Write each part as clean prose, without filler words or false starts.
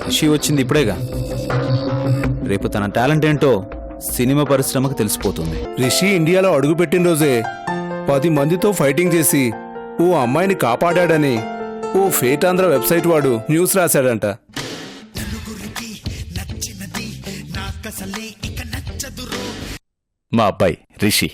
రిషి వచ్చింది ఇప్పుడేగా, రేపు తన టాలెంట్ ఏంటో సినిమా పరిశ్రమకు తెలిసిపోతుంది. రిషి ఇండియాలో అడుగుపెట్టిన రోజే 10 మందితో ఫైటింగ్ చేసి ఓ అమ్మాయిని కాపాడాడని ఓ ఫేట్ ఆంధ్ర వెబ్సైట్ వాడు న్యూస్ రాశాడంట. మా అబ్బాయి రిషి.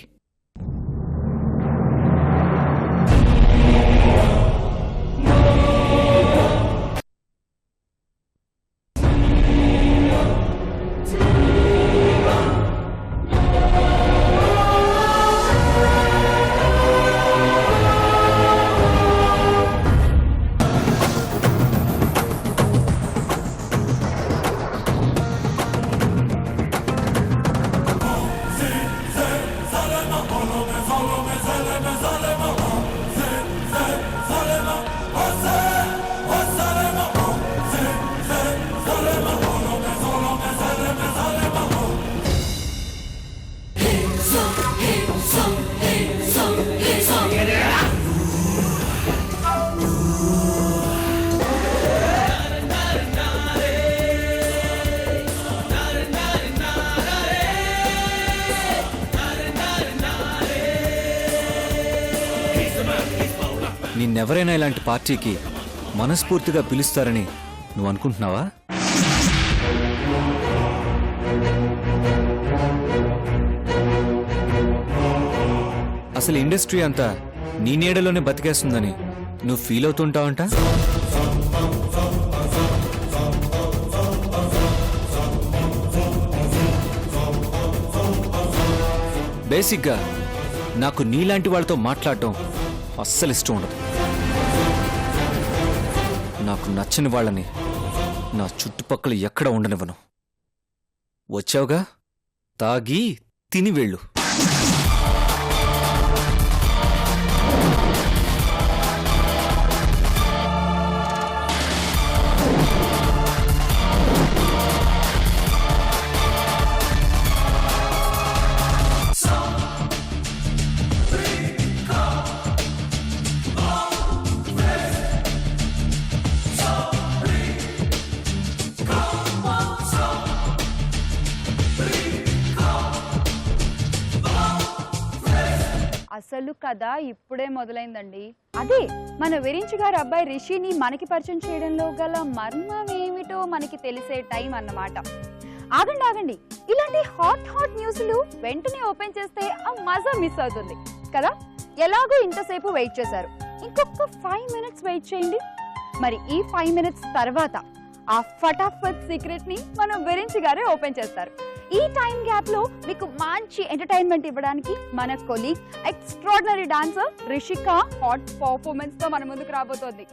నిన్నెవరైనా ఇలాంటి పార్టీకి మనస్ఫూర్తిగా పిలుస్తారని నువ్వు అనుకుంటున్నావా? అసలు ఇండస్ట్రీ అంతా నీ నీడలోనే బతికేస్తుందని నువ్వు ఫీల్ అవుతుంటావంట. బేసిక్గా నాకు నీలాంటి వాళ్ళతో మాట్లాడటం అస్సలు ఇష్టం ఉండదు. నాకు నచ్చని వాళ్ళని నా చుట్టుపక్కల ఎక్కడ ఉండనివ్వను. వచ్చావుగా, తాగి తిని వెళ్ళు. అసలు కథ ఇప్పుడే మొదలైందండి. అదే మన విరించి గారి అబ్బాయి రిషిని మనకి పరిచయం చేయడంలో గల మర్మం ఏమిటో మనకి తెలిసే టైం అన్నమాట. ఆగండి ఆగండి, ఇలాంటి హాట్ న్యూస్లు వెంటనే ఓపెన్ చేస్తే ఆ మజా మిస్ అవుతుంది కదా. ఎలాగో ఇంతసేపు వెయిట్ చేశారు, ఇంకొక 5 minutes వెయిట్ చేయండి. మరి ఈ 5 minutes తర్వాత ఆ ఫటాఫట్ సీక్రెట్ ని మన విరించి గారే ఓపెన్ చేస్తారు. ఈ టైం గ్యాప్ లో మీకు మంచి ఎంటర్టైన్మెంట్ ఇవ్వడానికి మన colleague extraordinary dancer Rishika hot performance తో మన ముందుకు రాబోతోంది.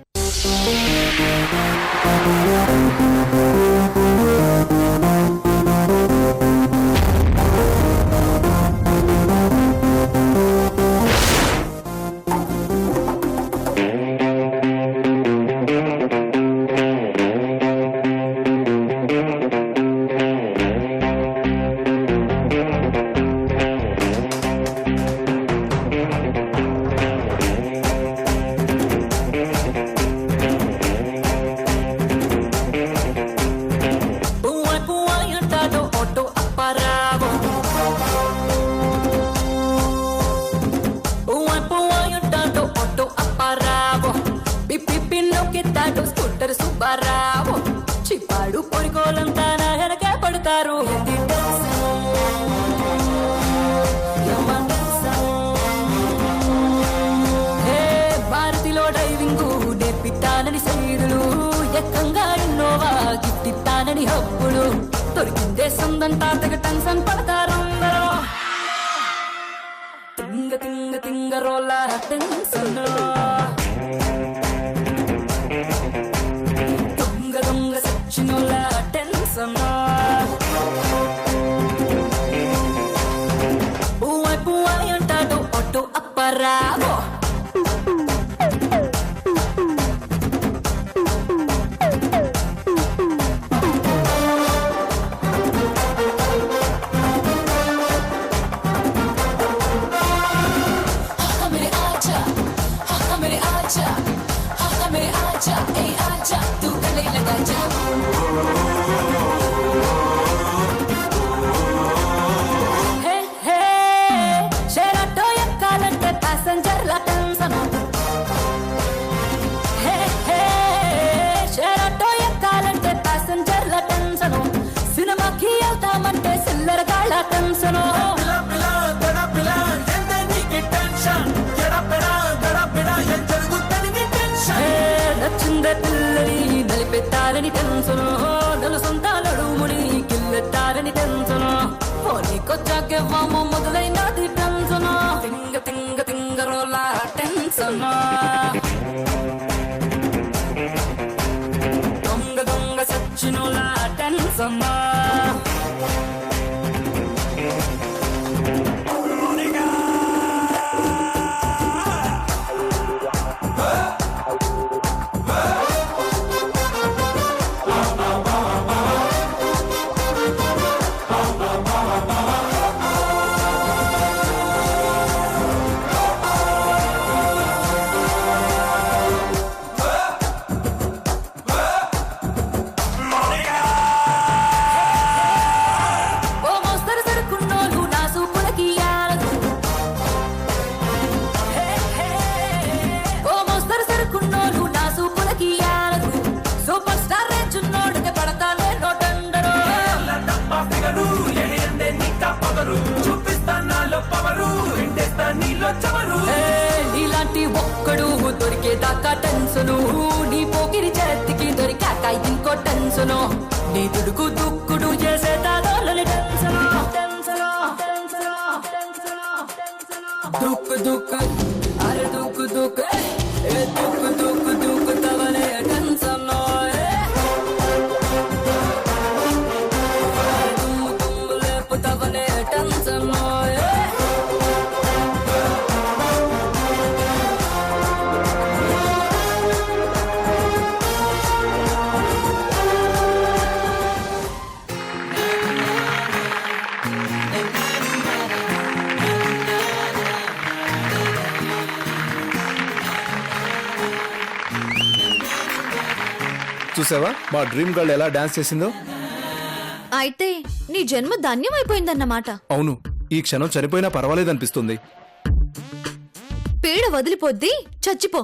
చిప్పాడు పొడికోలంతా నా వెనకే పడతారు. భారతిలో డ్రైవింగ్ నేర్పిస్తానని సైదులు, ఎక్కంగా ఇన్నోవా గిఫ్ట్ ఇస్తానని హబ్బులు, దొరికిందే సొందంతా తెగ టెన్షన్ పడతారు. తింగ తింగ తింగ రోల టెన్షన్, దొంగ దొంగ సచ్చినోల టెన్షన్. పువ్వాయ్ పువ్వాయ్ అంటాడు ఆటో అప్పారావో. చాలా టెన్షన్ నచ్చిందే పిల్లని నలిపెట్టారని టెన్షన్ నలు సొంతాలడుముని గిల్లెట్టారని టెన్షన్ పోనీకొచ్చాకే వాము మొదలైనది టెన్షన్ తింగ తింగ తింగరోలా టెన్షన్ దొంగ దొంగ సచ్చినోలా టెన్షన్ నీలాంటి ఒక్కడు దొరికేదాకా టెన్షను నీ పోకిరి చేతికి దొరికాక ఇంకో టెన్షను నీ దుడుకు దుక్కుడు చేసేదాని టెన్షను దుక్కు దుక్కు అరే దుక్కు దుక్కు దుక్కు దుక్కు దుక్కు తవలే టెన్షన్ దుమ్ము దుమ్ము లేపు తవలే టెన్షన్ చూసావా మా డ్రీమ్ గర్ల్ ఎలా డాన్స్ చేసిందో? అయితే నీ జన్మ ధన్యమైపోయిందన్నమాట. అవును, ఈ క్షణం చనిపోయినా పర్వాలేదనిపిస్తుంది. పీడ వదిలిపోద్ది, చచ్చిపో.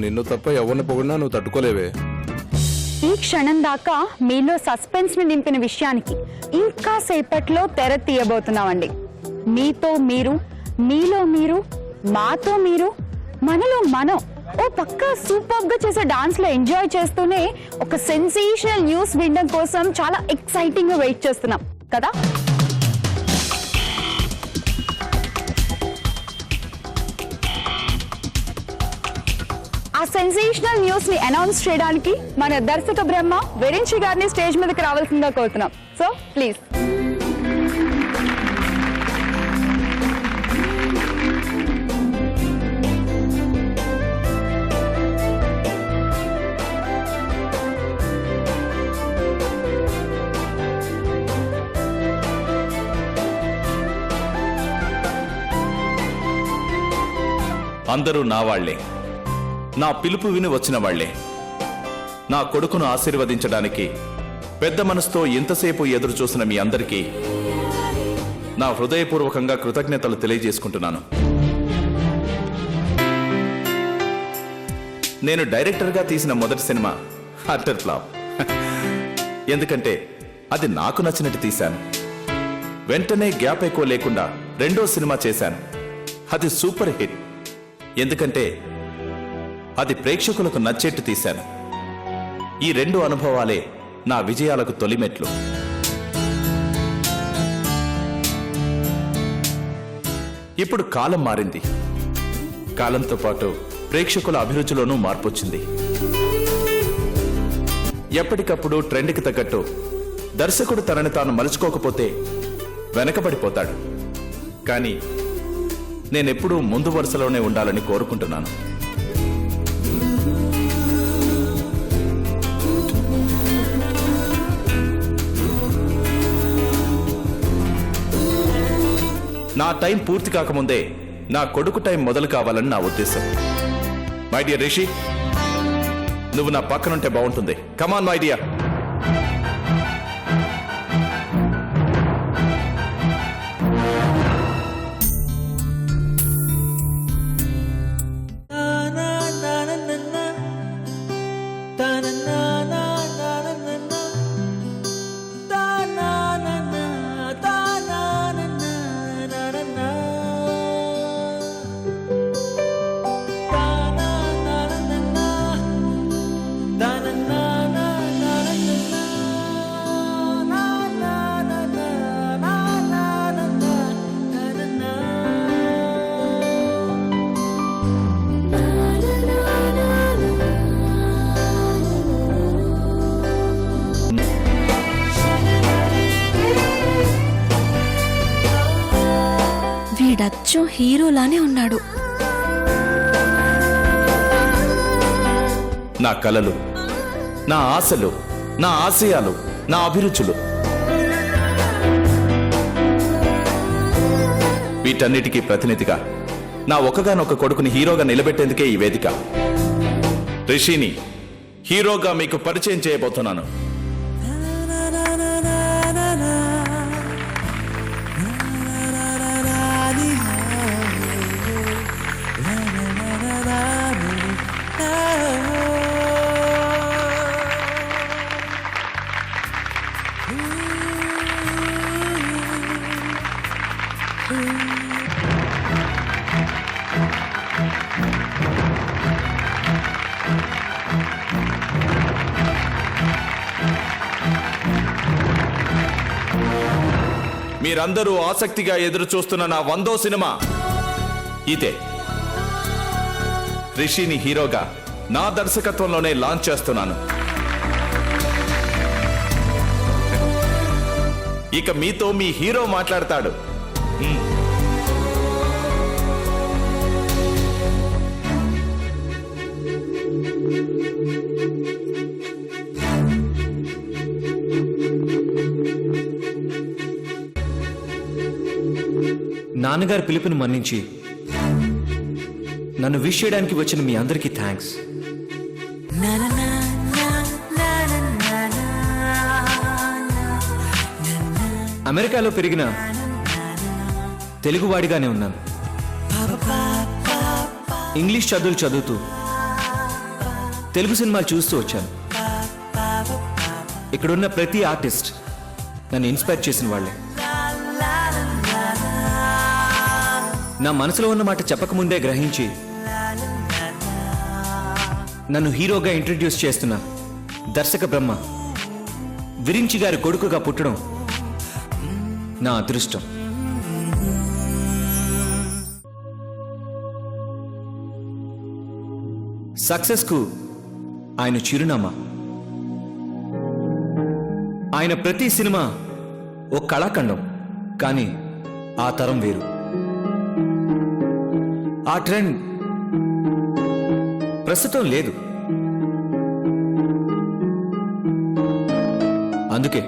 నిన్ను తప్ప ఎవరిని పొగిడినా నువ్వు తట్టుకోలేవే. ఈ క్షణం దాకా మీలో సస్పెన్స్ ని నింపిన విషయానికి ఇంకా సేపట్లో తెర తీయబోతున్నామండి. మీతో మీరు, మీలో మీరు, మాతో మీరు, మనలో మనం ఓ పక్క సూపర్ గా చేసే డాన్స్ లో ఎంజాయ్ చేస్తూనే ఒక సెన్సేషనల్ న్యూస్ వినడం కోసం చాలా ఎక్సైటింగ్ గా వెయిట్ చేస్తున్నాం కదా. ఆ సెన్సేషనల్ న్యూస్ ని అనౌన్స్ చేయడానికి మన దర్శక బ్రహ్మ వెరించి గారిని స్టేజ్ మీదకి రావాల్సిందిగా కోరుతున్నాం. So please. అందరూ నా వాళ్లే, నా పిలుపు విని వచ్చిన వాళ్లే. నా కొడుకును ఆశీర్వదించడానికి పెద్ద మనసుతో ఎంతసేపు ఎదురు చూసిన మీ అందరికీ నా హృదయపూర్వకంగా కృతజ్ఞతలు తెలియజేసుకుంటున్నాను. నేను డైరెక్టర్గా తీసిన మొదటి సినిమా అట్టర్ ఫ్లాప్. ఎందుకంటే అది నాకు నచ్చినట్టు తీశాను. వెంటనే గ్యాప్ ఎక్కువ లేకుండా రెండో సినిమా చేశాను. అది సూపర్ హిట్. ఎందుకంటే అది ప్రేక్షకులకు నచ్చేట్టు తీశాను. ఈ రెండు అనుభవాలే నా విజయాలకు తొలిమెట్లు. ఇప్పుడు కాలం మారింది. కాలంతో పాటు ప్రేక్షకుల అభిరుచిలోనూ మార్పొచ్చింది. ఎప్పటికప్పుడు ట్రెండ్కి తగ్గట్టు దర్శకుడు తనని తాను మలుచుకోకపోతే వెనకబడిపోతాడు. కానీ నేనెప్పుడూ ముందు వరుసలోనే ఉండాలని కోరుకుంటున్నాను. నా టైం పూర్తి కాకముందే నా కొడుకు టైం మొదలు కావాలని నా ఉద్దేశం. మై డియర్ రిషి, నువ్వు నా పక్కనుంటే బాగుంటుంది. Come on my dear. అచ్చం హీరోలానే ఉన్నాడు. నా కలలు, నా ఆశలు, నా ఆశయాలు, నా అభిరుచులు, వీటన్నిటికీ ప్రతినిధిగా నా ఒక్కగానొక్క కొడుకుని హీరోగా నిలబెట్టేందుకే ఈ వేదిక. రిషిని హీరోగా మీకు పరిచయం చేయబోతున్నాను. మీరందరూ ఆసక్తిగా ఎదురు చూస్తున్న నా 100వ సినిమా ఇదే. రిషిని హీరోగా నా దర్శకత్వంలోనే లాంచ్ చేస్తున్నాను. ఇక మీతో మీ హీరో మాట్లాడతాడు. నాన్నగారి పిలుపుని మన్నించి నన్ను విష్ చేయడానికి వచ్చిన మీ అందరికీ థ్యాంక్స్. అమెరికాలో పెరిగిన తెలుగువాడిగానే ఉన్నాను. ఇంగ్లీష్ చదువులు చదువుతూ తెలుగు సినిమాలు చూస్తూ వచ్చాను. ఇక్కడున్న ప్రతి ఆర్టిస్ట్ నన్ను ఇన్స్పైర్ చేసిన వాళ్ళే. నా మనసులో ఉన్న మాట చెప్పకముందే గ్రహించి నన్ను హీరోగా ఇంట్రడ్యూస్ చేస్తున్న దర్శక బ్రహ్మ విరించి గారి కొడుకుగా పుట్టడం నా అదృష్టం. సక్సెస్కు ఆయన చిరునామా. ఆయన ప్రతి సినిమా ఓ కళాఖండం, కానీ ఆ తరం వేరు. ఆ ట్రెండ్ ప్రస్తుతం లేదు. అందుకే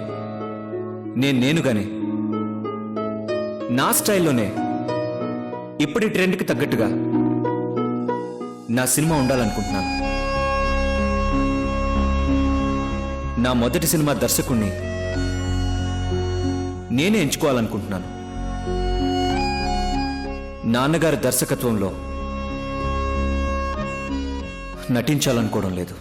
నేనుగానే నా స్టైల్లోనే ఇప్పటి ట్రెండ్కి తగ్గట్టుగా నా సినిమా ఉండాలనుకుంటున్నాను. నా మొదటి సినిమా దర్శకుణ్ణి నేనే ఎంచుకోవాలనుకుంటున్నాను. నాన్నగారి దర్శకత్వంలో నటించాలనుకోవడం లేదు.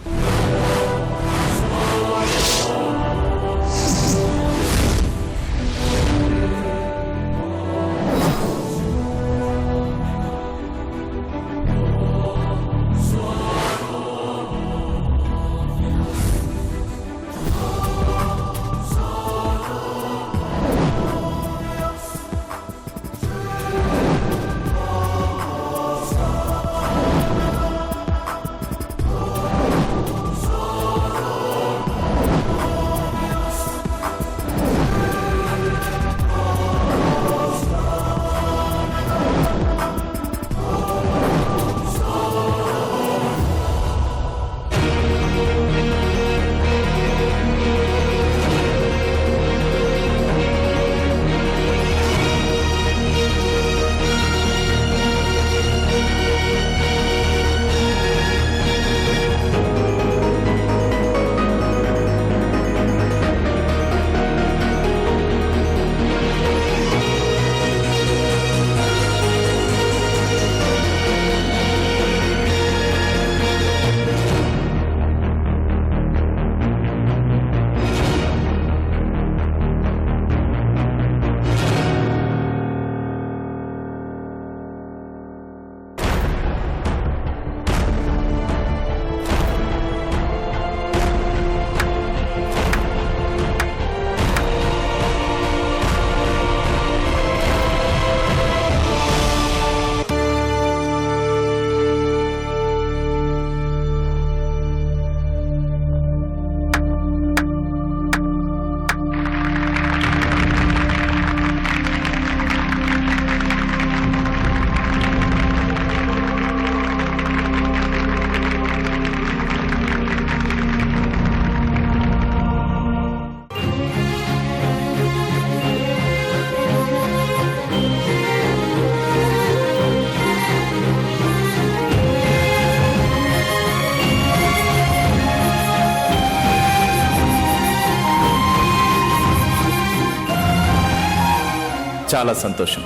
చాలా సంతోషం.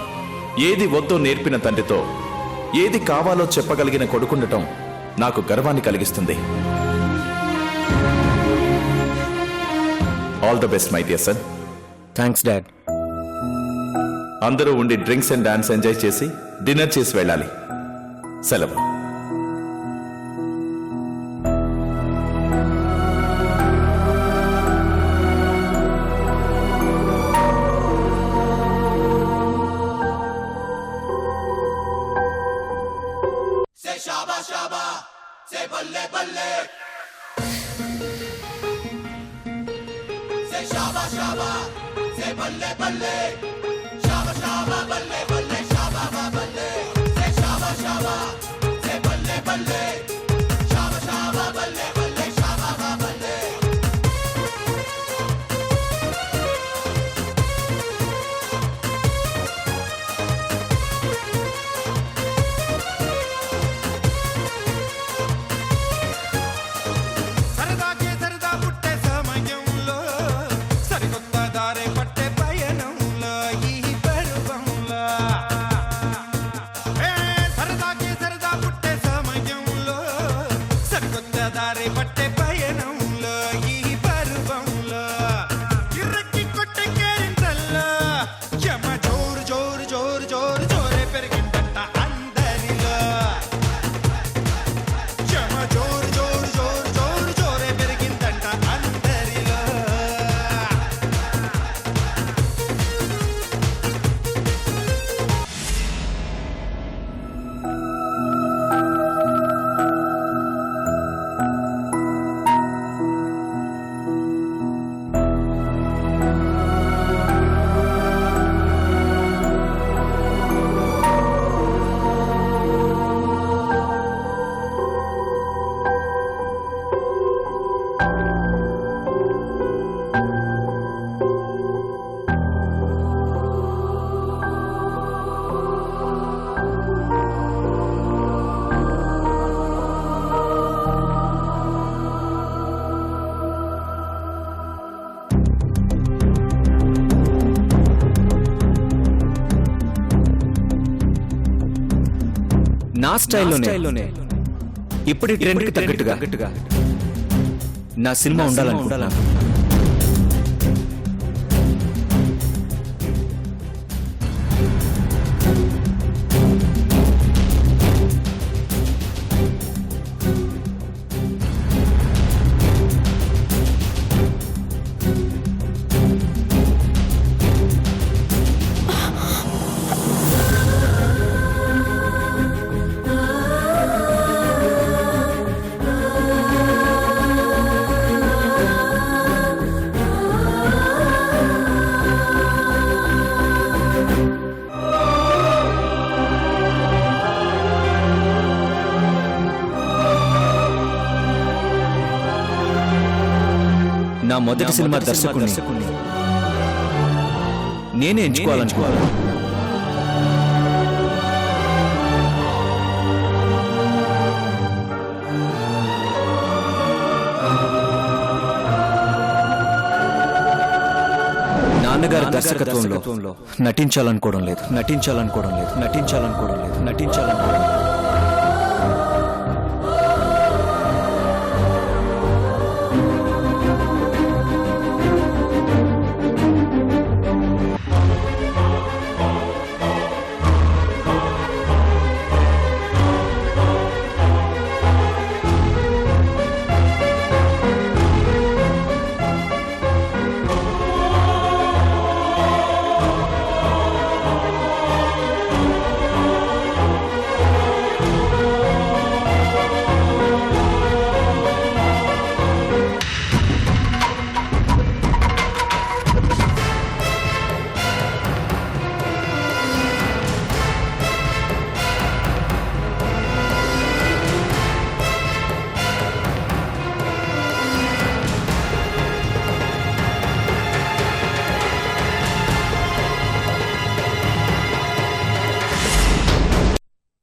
ఏది వద్దో నేర్పిన తండ్రితో ఏది కావాలో చెప్పగలిగిన కొడుకుండటం నాకు గర్వాన్ని కలిగిస్తుంది. All the best my dear son. Thanks dad. అందరూ ఉండి డ్రింక్స్ అండ్ డాన్స్ ఎంజాయ్ చేసి డిన్నర్ చేసి వెళ్ళాలి. సెలవు. సరదాకి సరదా పుట్టే సమయంలో సరికొత్త దారి పట్టే పయనంలో ఈ పరువంలో సరదాకి సరదా పుట్టే సమయంలో సరికొత్త దారి పట్టే పయనంలో ఈ పరువంలో ఇర్రకి కొట్టే కేరింతల్లో యమ జోరు జోరు జోరు జోరు జోరే పెరిగిందంట అందరిలో. యమ జోరు జోరు జోరు జోరు జోరే పెరిగిందంట అందరిలో. నా స్టైల్లోనే ఇప్పుడు ట్రెండ్కి తగ్గట్టుగా నా సినిమా ఉండాలనుకుంటున్నా. నా మొదటి సినిమా దర్శకుడిని నేనే ఎంచుకోవాలనుకోవాలి. నాన్నగారి దర్శకత్వంలో నటించాలనుకోవడం లేదు.